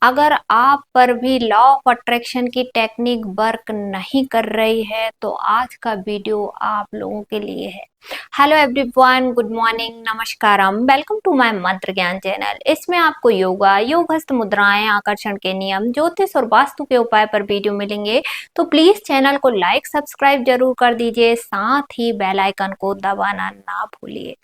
अगर आप पर भी लॉ ऑफ अट्रैक्शन की टेक्निक वर्क नहीं कर रही है तो आज का वीडियो आप लोगों के लिए है। हेलो एवरीवन, गुड मॉर्निंग, नमस्कारम, welcome to my Mantra Gyan channel. इसमें आपको योगा, योग हस्त मुद्राएं, आकर्षण के नियम, ज्योतिष और वास्तु के उपाय पर वीडियो मिलेंगे। तो प्लीज चैनल को लाइक सब्सक्राइब जरूर कर दीजिए, साथ ही बेल आइकन को दबाना ना भूलिए।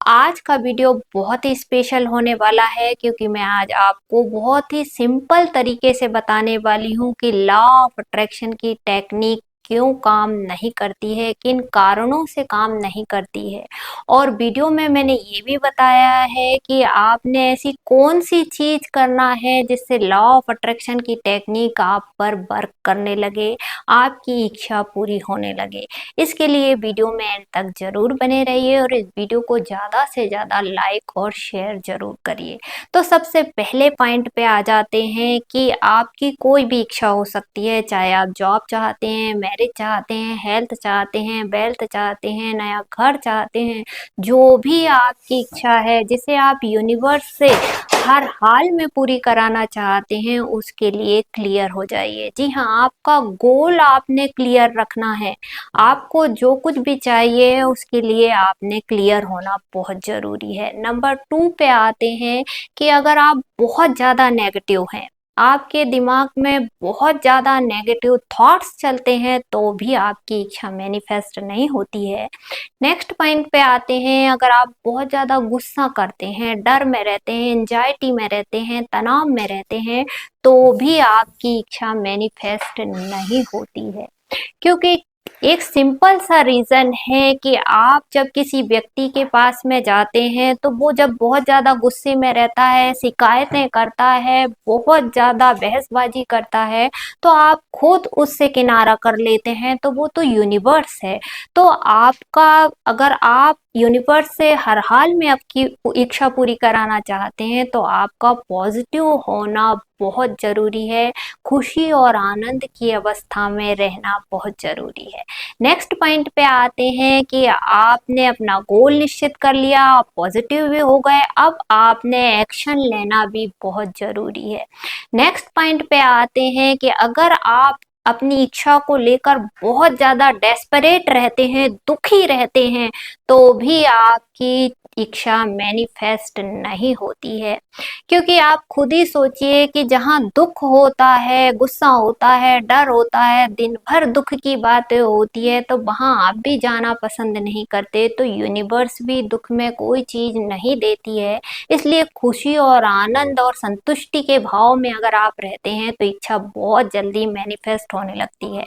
आज का वीडियो बहुत ही स्पेशल होने वाला है क्योंकि मैं आज आपको बहुत ही सिंपल तरीके से बताने वाली हूँ कि लॉ ऑफ अट्रैक्शन की टेक्निक क्यों काम नहीं करती है, किन कारणों से काम नहीं करती है। और वीडियो में मैंने ये भी बताया है कि आपने ऐसी कौन सी चीज करना है जिससे लॉ ऑफ अट्रैक्शन की टेक्निक आप पर वर्क करने लगे, आपकी इच्छा पूरी होने लगे। इसके लिए वीडियो में एंड तक जरूर बने रहिए और इस वीडियो को ज़्यादा से ज़्यादा लाइक और शेयर जरूर करिए। तो सबसे पहले पॉइंट पे आ जाते हैं कि आपकी कोई भी इच्छा हो सकती है, चाहे आप जॉब चाहते हैं, मैरिज चाहते हैं, हेल्थ चाहते हैं, वेल्थ चाहते हैं, नया घर चाहते हैं, जो भी आपकी इच्छा है जिसे आप यूनिवर्स से हर हाल में पूरी कराना चाहते हैं, उसके लिए क्लियर हो जाइए। जी हाँ, आपका गोल आपने क्लियर रखना है। आपको जो कुछ भी चाहिए उसके लिए आपने क्लियर होना बहुत जरूरी है। नंबर 2 पे आते हैं कि अगर आप बहुत ज़्यादा नेगेटिव हैं, आपके दिमाग में बहुत ज़्यादा नेगेटिव थॉट्स चलते हैं, तो भी आपकी इच्छा मैनिफेस्ट नहीं होती है। नेक्स्ट पॉइंट पे आते हैं, अगर आप बहुत ज़्यादा गुस्सा करते हैं, डर में रहते हैं, एंजाइटी में रहते हैं, तनाव में रहते हैं, तो भी आपकी इच्छा मैनिफेस्ट नहीं होती है। क्योंकि एक सिंपल सा रीजन है कि आप जब किसी व्यक्ति के पास में जाते हैं तो वो जब बहुत ज्यादा गुस्से में रहता है, शिकायतें करता है, बहुत ज्यादा बहसबाजी करता है, तो आप खुद उससे किनारा कर लेते हैं। तो वो तो यूनिवर्स है। तो आपका, अगर आप यूनिवर्स से हर हाल में आपकी इच्छा पूरी कराना चाहते हैं तो आपका पॉजिटिव होना बहुत जरूरी है। खुशी और आनंद की अवस्था में रहना बहुत जरूरी है। नेक्स्ट पॉइंट पे आते हैं कि आपने अपना गोल निश्चित कर लिया, आप पॉजिटिव भी हो गए, अब आपने एक्शन लेना भी बहुत जरूरी है। नेक्स्ट पॉइंट पे आते हैं कि अगर आप अपनी इच्छा को लेकर बहुत ज्यादा डेस्परेट रहते हैं, दुखी रहते हैं, तो भी आपकी इच्छा मैनिफेस्ट नहीं होती है। क्योंकि आप खुद ही सोचिए कि जहाँ दुख होता है, गुस्सा होता है, डर होता है, दिन भर दुख की बातें होती है, तो वहाँ आप भी जाना पसंद नहीं करते। तो यूनिवर्स भी दुख में कोई चीज नहीं देती है। इसलिए खुशी और आनंद और संतुष्टि के भाव में अगर आप रहते हैं तो इच्छा बहुत जल्दी मैनिफेस्ट होने लगती है।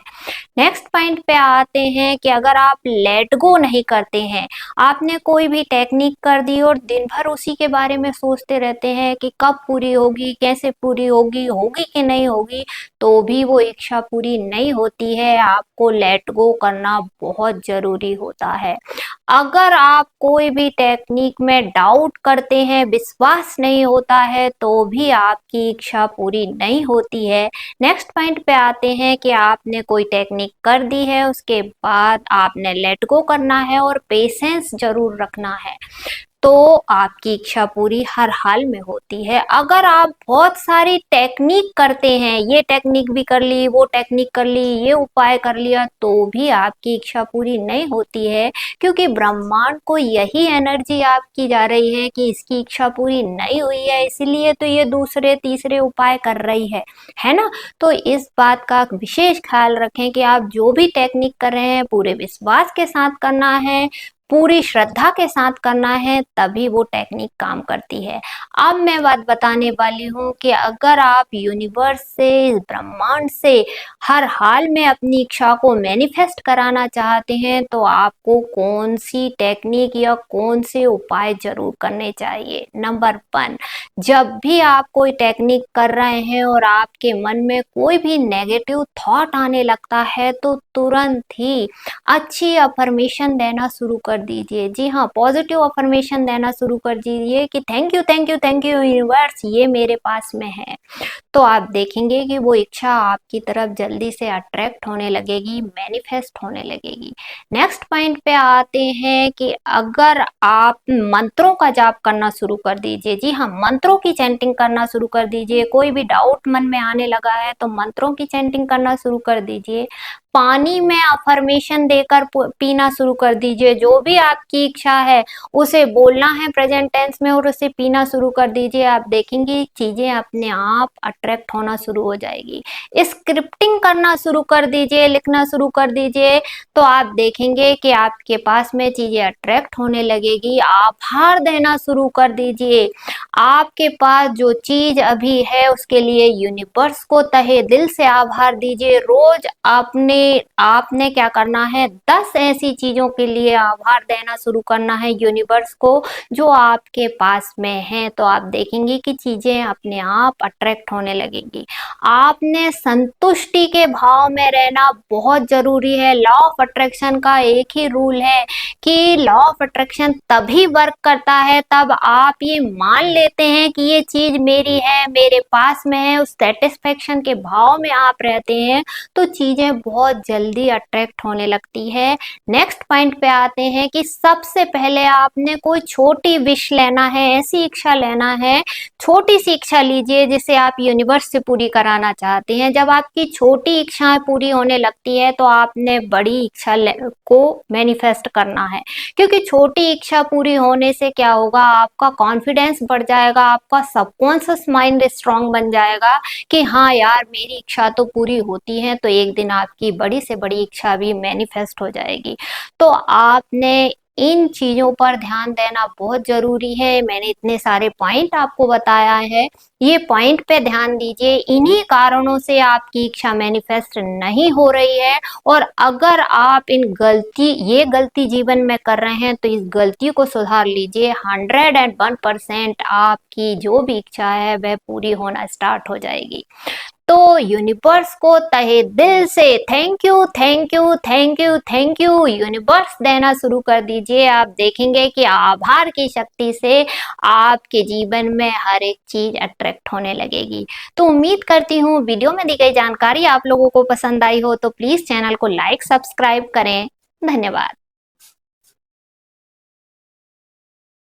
नेक्स्ट पॉइंट पे आते हैं कि अगर आप लेट गो नहीं करते हैं, आपने कोई भी टेक्निक कर दी और दिन भर उसी के बारे में सोचते रहते हैं कि कब पूरी होगी, कैसे पूरी होगी, होगी कि नहीं होगी, तो भी वो इच्छा पूरी नहीं होती है। आपको लेट गो करना बहुत जरूरी होता है। अगर आप कोई भी टेक्निक में डाउट करते हैं, विश्वास नहीं होता है, तो भी आपकी इच्छा पूरी नहीं होती है। नेक्स्ट पॉइंट पे आते हैं कि आपने कोई टेक्निक कर दी है, उसके बाद आपने लेट गो करना है और पेशेंस जरूर रखना है, तो आपकी इच्छा पूरी हर हाल में होती है। अगर आप बहुत सारी टेक्निक करते हैं, ये टेक्निक भी कर ली, वो टेक्निक कर ली, ये उपाय कर लिया, तो भी आपकी इच्छा पूरी नहीं होती है। क्योंकि ब्रह्मांड को यही एनर्जी आपकी जा रही है कि इसकी इच्छा पूरी नहीं हुई है, इसीलिए तो ये दूसरे तीसरे उपाय कर रही है ना। तो इस बात का विशेष ख्याल रखें कि आप जो भी टेक्निक कर रहे हैं पूरे विश्वास के साथ करना है, पूरी श्रद्धा के साथ करना है, तभी वो टेक्निक काम करती है। अब मैं बात बताने वाली हूँ कि अगर आप यूनिवर्स से, ब्रह्मांड से हर हाल में अपनी इच्छा को मैनिफेस्ट कराना चाहते हैं तो आपको कौन सी टेक्निक या कौन से उपाय जरूर करने चाहिए। नंबर 1, जब भी आप कोई टेक्निक कर रहे हैं और आपके मन में कोई भी नेगेटिव थॉट आने लगता है तो तुरंत ही अच्छी अफर्मेशन देना शुरू कर कर दीजिए। जी हाँ, पॉजिटिव अफर्मेशन देना शुरू कर दीजिए कि thank you, thank you, thank you universe, ये मेरे पास में है। तो आप देखेंगे कि वो इच्छा आपकी तरफ जल्दी से अट्रैक्ट होने लगेगी, मैनिफेस्ट होने लगेगी। नेक्स्ट पॉइंट पे आते हैं कि अगर आप मंत्रों का जाप करना शुरू कर दीजिए। जी हाँ, मंत्रों की चैंटिंग करना शुरू कर दीजिए। कोई भी डाउट मन में आने लगा है तो मंत्रों की चैंटिंग करना शुरू कर दीजिए। पानी में अफर्मेशन देकर पीना शुरू कर दीजिए। जो भी आपकी इच्छा है उसे बोलना है प्रेजेंट टेंस में और उसे पीना शुरू कर दीजिए। आप देखेंगे चीजें अपने आप अट्रैक्ट होना शुरू हो जाएगी। स्क्रिप्टिंग करना शुरू कर दीजिए, लिखना शुरू कर दीजिए, तो आप देखेंगे कि आपके पास में चीजें अट्रैक्ट होने लगेगी। आभार देना शुरू कर दीजिए। आपके पास जो चीज अभी है उसके लिए यूनिवर्स को तहे दिल से आभार दीजिए। रोज आपने क्या करना है, 10 ऐसी चीजों के लिए आभार देना शुरू करना है यूनिवर्स को जो आपके पास में है। तो आप देखेंगे कि चीजें अपने आप अट्रैक्ट होने लगेंगी। आपने संतुष्टि के भाव में रहना बहुत जरूरी है। लॉ ऑफ अट्रैक्शन का एक ही रूल है कि लॉ ऑफ अट्रैक्शन तभी वर्क करता है तब आप ये मान लेते हैं कि ये चीज मेरी है, मेरे पास में है, उस सेटिस्फेक्शन के भाव में आप रहते हैं तो चीजें बहुत जल्दी अट्रैक्ट होने लगती है। नेक्स्ट पॉइंट पे आते हैं कि सबसे पहले आपने कोई छोटी विश लेना है, ऐसी इच्छा लेना है, छोटी सी इच्छा लीजिए जिसे आप यूनिवर्स से पूरी कराना चाहते हैं। जब आपकी छोटी इच्छाएं पूरी होने लगती है तो आपने बड़ी इच्छा को मैनिफेस्ट करना है, क्योंकि छोटी इच्छा पूरी होने से क्या होगा, आपका कॉन्फिडेंस बढ़ जाएगा, आपका सबकॉन्शियस माइंड स्ट्रांग बन जाएगा कि हाँ यार मेरी इच्छा तो पूरी होती है, तो एक दिन आपकी बड़ी से बड़ी इच्छा भी मैनिफेस्ट हो जाएगी। तो आपने इन चीजों पर ध्यान देना बहुत जरूरी है। मैंने इतने सारे पॉइंट आपको बताया है, ये पॉइंट पे ध्यान दीजिए। इन्हीं कारणों से आपकी इच्छा मैनिफेस्ट नहीं हो रही है और अगर आप ये गलती जीवन में कर रहे हैं तो इस गलती को सुधार लीजिए। 101% आपकी जो भी इच्छा है वह पूरी होना स्टार्ट हो जाएगी। तो यूनिवर्स को तहे दिल से thank you, thank you, thank you, thank you universe देना शुरू कर दीजिए। आप देखेंगे कि आभार की शक्ति से आपके जीवन में हर एक चीज अट्रैक्ट होने लगेगी। तो उम्मीद करती हूँ वीडियो में दी गई जानकारी आप लोगों को पसंद आई हो, तो प्लीज चैनल को लाइक सब्सक्राइब करें। धन्यवाद।